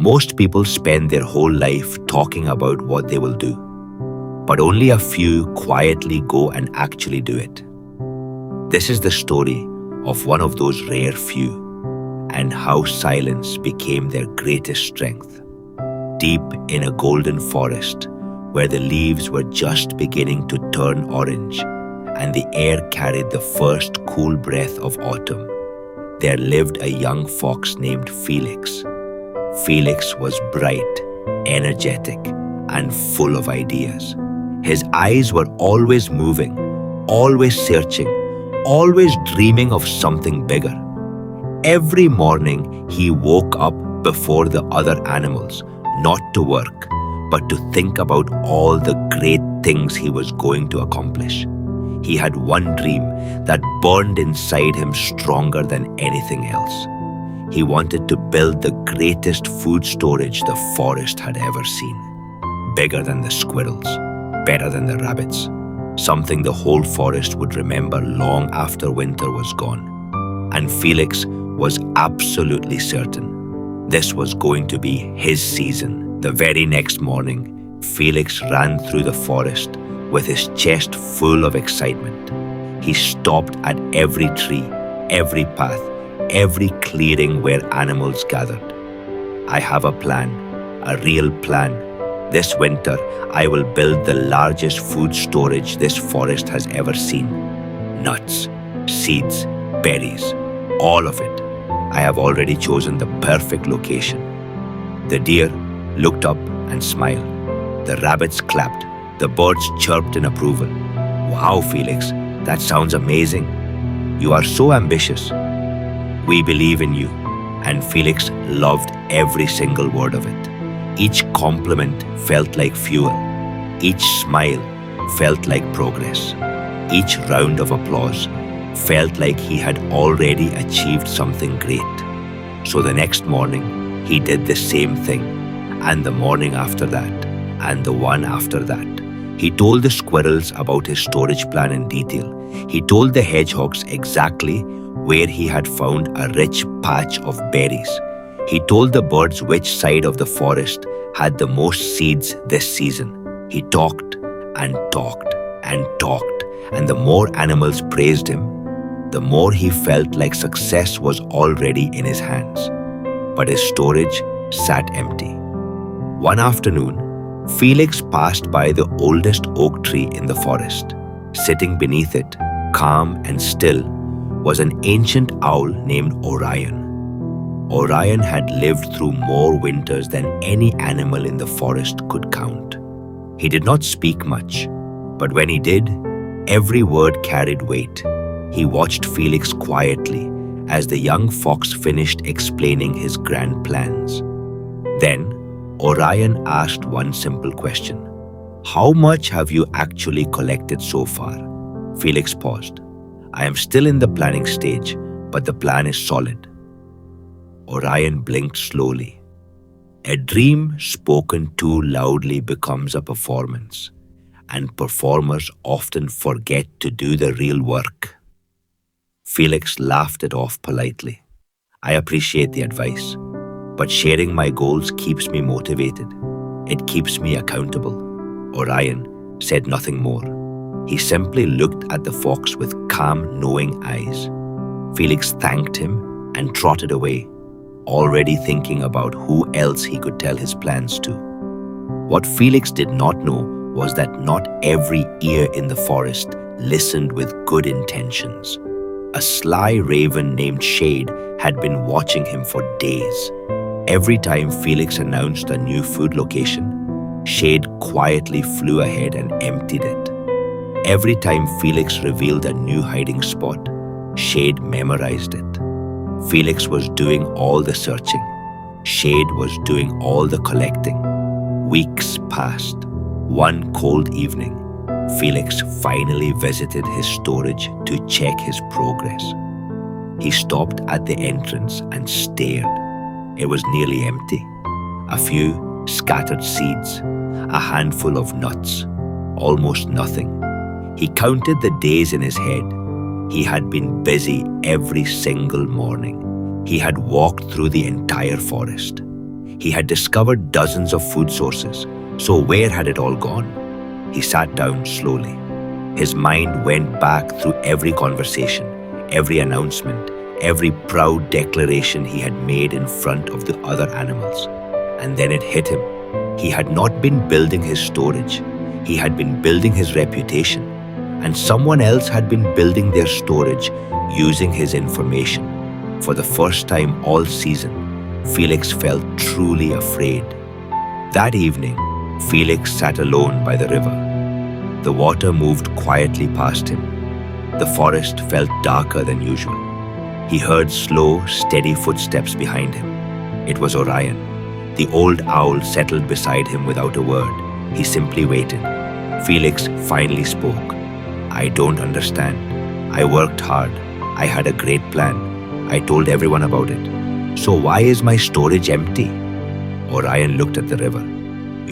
Most people spend their whole life talking about what they will do, but only a few quietly go and actually do it. This is the story of one of those rare few, and how silence became their greatest strength. Deep in a golden forest, where the leaves were just beginning to turn orange and the air carried the first cool breath of autumn, there lived a young fox named Felix. Felix was bright, energetic, and full of ideas. His eyes were always moving, always searching, always dreaming of something bigger. Every morning, he woke up before the other animals, not to work, but to think about all the great things he was going to accomplish. He had one dream that burned inside him stronger than anything else. He wanted to build the greatest food storage the forest had ever seen. Bigger than the squirrels, better than the rabbits. Something the whole forest would remember long after winter was gone. And Felix was absolutely certain this was going to be his season. The very next morning, Felix ran through the forest with his chest full of excitement. He stopped at every tree, every path, every clearing where animals gathered. I have a plan, a real plan. This winter, I will build the largest food storage this forest has ever seen. Nuts, seeds, berries, all of it. I have already chosen the perfect location. The deer looked up and smiled. The rabbits clapped. The birds chirped in approval. Wow, Felix, that sounds amazing. You are so ambitious. We believe in you. And Felix loved every single word of it. Each compliment felt like fuel. Each smile felt like progress. Each round of applause felt like he had already achieved something great. So the next morning, he did the same thing, and the morning after that, and the one after that. He told the squirrels about his storage plan in detail. He told the hedgehogs exactly where he had found a rich patch of berries. He told the birds which side of the forest had the most seeds this season. He talked and talked and talked, and the more animals praised him, the more he felt like success was already in his hands. But his storage sat empty. One afternoon, Felix passed by the oldest oak tree in the forest. Sitting beneath it, calm and still, was an ancient owl named Orion. Orion had lived through more winters than any animal in the forest could count. He did not speak much, but when he did, every word carried weight. He watched Felix quietly as the young fox finished explaining his grand plans. Then, Orion asked one simple question. How much have you actually collected so far? Felix paused. I am still in the planning stage, but the plan is solid. Orion blinked slowly. A dream spoken too loudly becomes a performance, and performers often forget to do the real work. Felix laughed it off politely. I appreciate the advice, but sharing my goals keeps me motivated. It keeps me accountable. Orion said nothing more. He simply looked at the fox with calm, knowing eyes. Felix thanked him and trotted away, already thinking about who else he could tell his plans to. What Felix did not know was that not every ear in the forest listened with good intentions. A sly raven named Shade had been watching him for days. Every time Felix announced a new food location, Shade quietly flew ahead and emptied it. Every time Felix revealed a new hiding spot, Shade memorized it. Felix was doing all the searching. Shade was doing all the collecting. Weeks passed. One cold evening, Felix finally visited his storage to check his progress. He stopped at the entrance and stared. It was nearly empty. A few scattered seeds, a handful of nuts, almost nothing. He counted the days in his head. He had been busy every single morning. He had walked through the entire forest. He had discovered dozens of food sources. So where had it all gone? He sat down slowly. His mind went back through every conversation, every announcement, every proud declaration he had made in front of the other animals. And then it hit him. He had not been building his storage. He had been building his reputation. And someone else had been building their storage using his information. For the first time all season, Felix felt truly afraid. That evening, Felix sat alone by the river. The water moved quietly past him. The forest felt darker than usual. He heard slow, steady footsteps behind him. It was Orion. The old owl settled beside him without a word. He simply waited. Felix finally spoke. "I don't understand. I worked hard. I had a great plan. I told everyone about it. So why is my storage empty?" Orion looked at the river.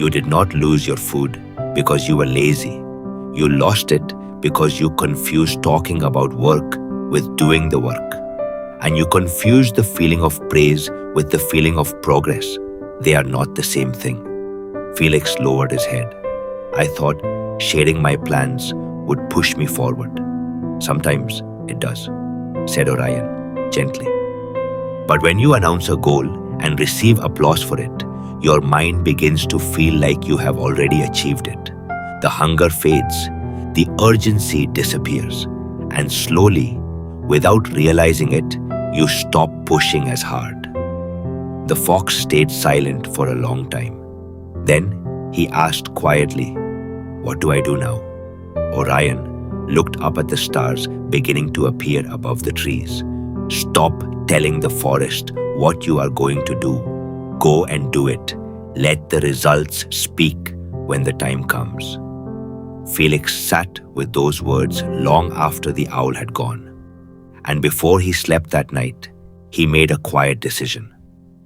"You did not lose your food because you were lazy. You lost it because you confused talking about work with doing the work. And you confused the feeling of praise with the feeling of progress. They are not the same thing." Felix lowered his head. "I thought sharing my plans would push me forward." "Sometimes it does," said Orion gently. "But when you announce a goal and receive applause for it, your mind begins to feel like you have already achieved it. The hunger fades, the urgency disappears, and slowly, without realizing it, you stop pushing as hard." The fox stayed silent for a long time. Then he asked quietly, "What do I do now?" Orion looked up at the stars beginning to appear above the trees. "Stop telling the forest what you are going to do. Go and do it. Let the results speak when the time comes." Felix sat with those words long after the owl had gone. And before he slept that night, he made a quiet decision.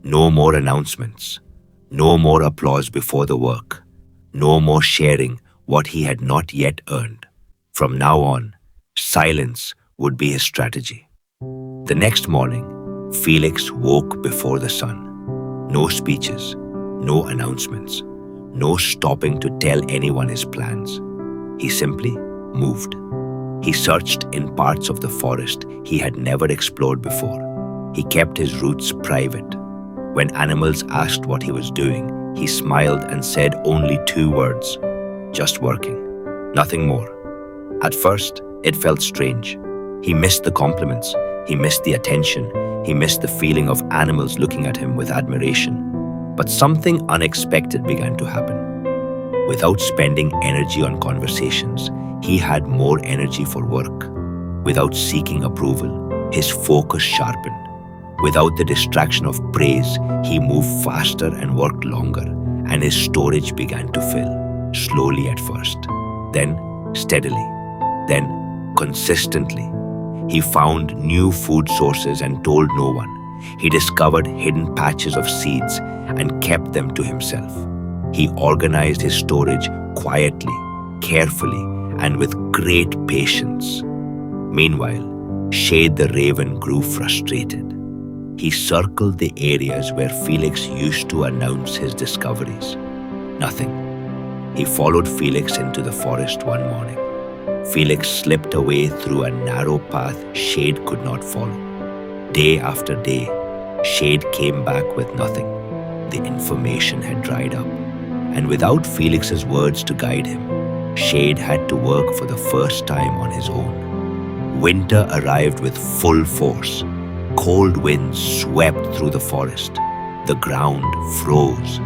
No more announcements. No more applause before the work. No more sharing what he had not yet earned. From now on, silence would be his strategy. The next morning, Felix woke before the sun. No speeches, no announcements, no stopping to tell anyone his plans. He simply moved. He searched in parts of the forest he had never explored before. He kept his roots private. When animals asked what he was doing, he smiled and said only 2 words, "Just working." Nothing more. At first, it felt strange. He missed the compliments. He missed the attention. He missed the feeling of animals looking at him with admiration. But something unexpected began to happen. Without spending energy on conversations, he had more energy for work. Without seeking approval, his focus sharpened. Without the distraction of praise, he moved faster and worked longer, and his storage began to fill, slowly at first, then steadily, then consistently. He found new food sources and told no one. He discovered hidden patches of seeds and kept them to himself. He organized his storage quietly, carefully, and with great patience. Meanwhile, Shade the raven grew frustrated. He circled the areas where Felix used to announce his discoveries. Nothing. He followed Felix into the forest one morning. Felix slipped away through a narrow path Shade could not follow. Day after day, Shade came back with nothing. The information had dried up. And without Felix's words to guide him, Shade had to work for the first time on his own. Winter arrived with full force. Cold winds swept through the forest. The ground froze.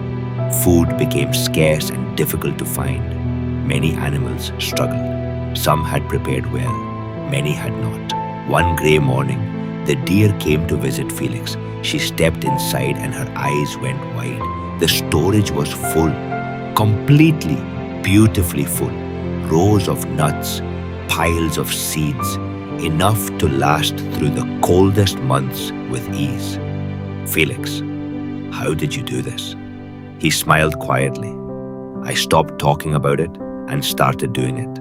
Food became scarce and difficult to find. Many animals struggled. Some had prepared well. Many had not. One grey morning, the deer came to visit Felix. She stepped inside and her eyes went wide. The storage was full, completely, beautifully full. Rows of nuts, piles of seeds, enough to last through the coldest months with ease. "Felix, how did you do this?" He smiled quietly. "I stopped talking about it and started doing it."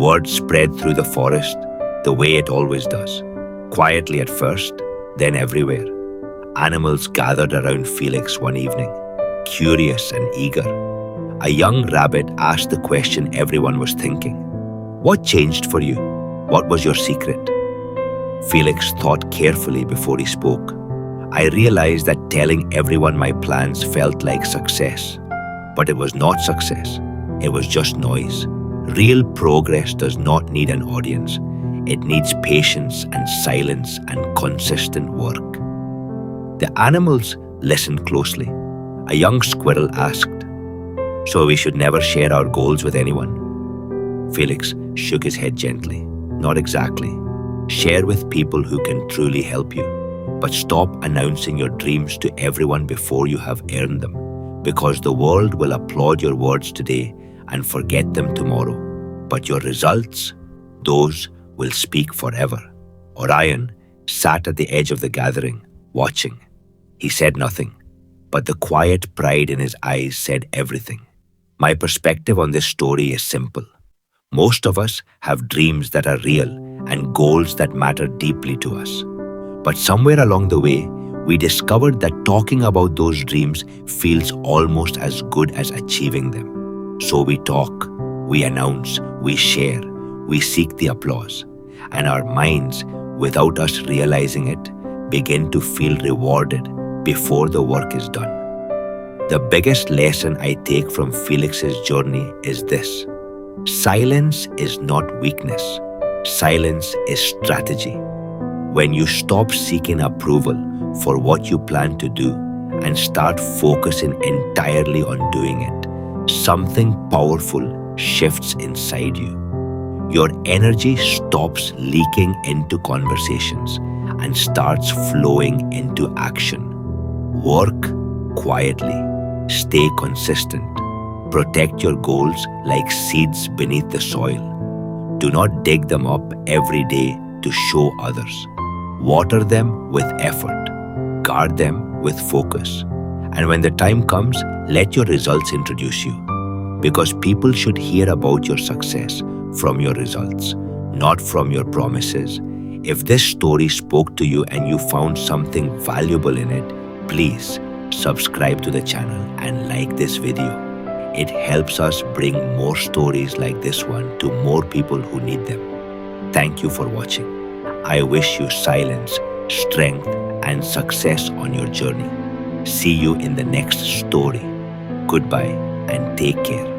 Word spread through the forest the way it always does. Quietly at first, then everywhere. Animals gathered around Felix one evening, curious and eager. A young rabbit asked the question everyone was thinking. What changed for you? What was your secret? Felix thought carefully before he spoke. I realized that telling everyone my plans felt like success. But it was not success. It was just noise. Real progress does not need an audience. It needs patience and silence and consistent work. The animals listened closely. A young squirrel asked, "So we should never share our goals with anyone?" Felix shook his head gently. Not exactly. Share with people who can truly help you. But stop announcing your dreams to everyone before you have earned them, because the world will applaud your words today and forget them tomorrow. But your results, those will speak forever. Orion sat at the edge of the gathering, watching. He said nothing, but the quiet pride in his eyes said everything. My perspective on this story is simple. Most of us have dreams that are real and goals that matter deeply to us. But somewhere along the way, we discovered that talking about those dreams feels almost as good as achieving them. So we talk, we announce, we share, we seek the applause. And our minds, without us realizing it, begin to feel rewarded before the work is done. The biggest lesson I take from Felix's journey is this. Silence is not weakness. Silence is strategy. When you stop seeking approval for what you plan to do and start focusing entirely on doing it, something powerful shifts inside you. Your energy stops leaking into conversations and starts flowing into action. Work quietly. Stay consistent. Protect your goals like seeds beneath the soil. Do not dig them up every day to show others. Water them with effort. Guard them with focus. And when the time comes, let your results introduce you. Because people should hear about your success from your results, not from your promises. If this story spoke to you and you found something valuable in it, please subscribe to the channel and like this video. It helps us bring more stories like this one to more people who need them. Thank you for watching. I wish you silence, strength, and success on your journey. See you in the next story. Goodbye and take care.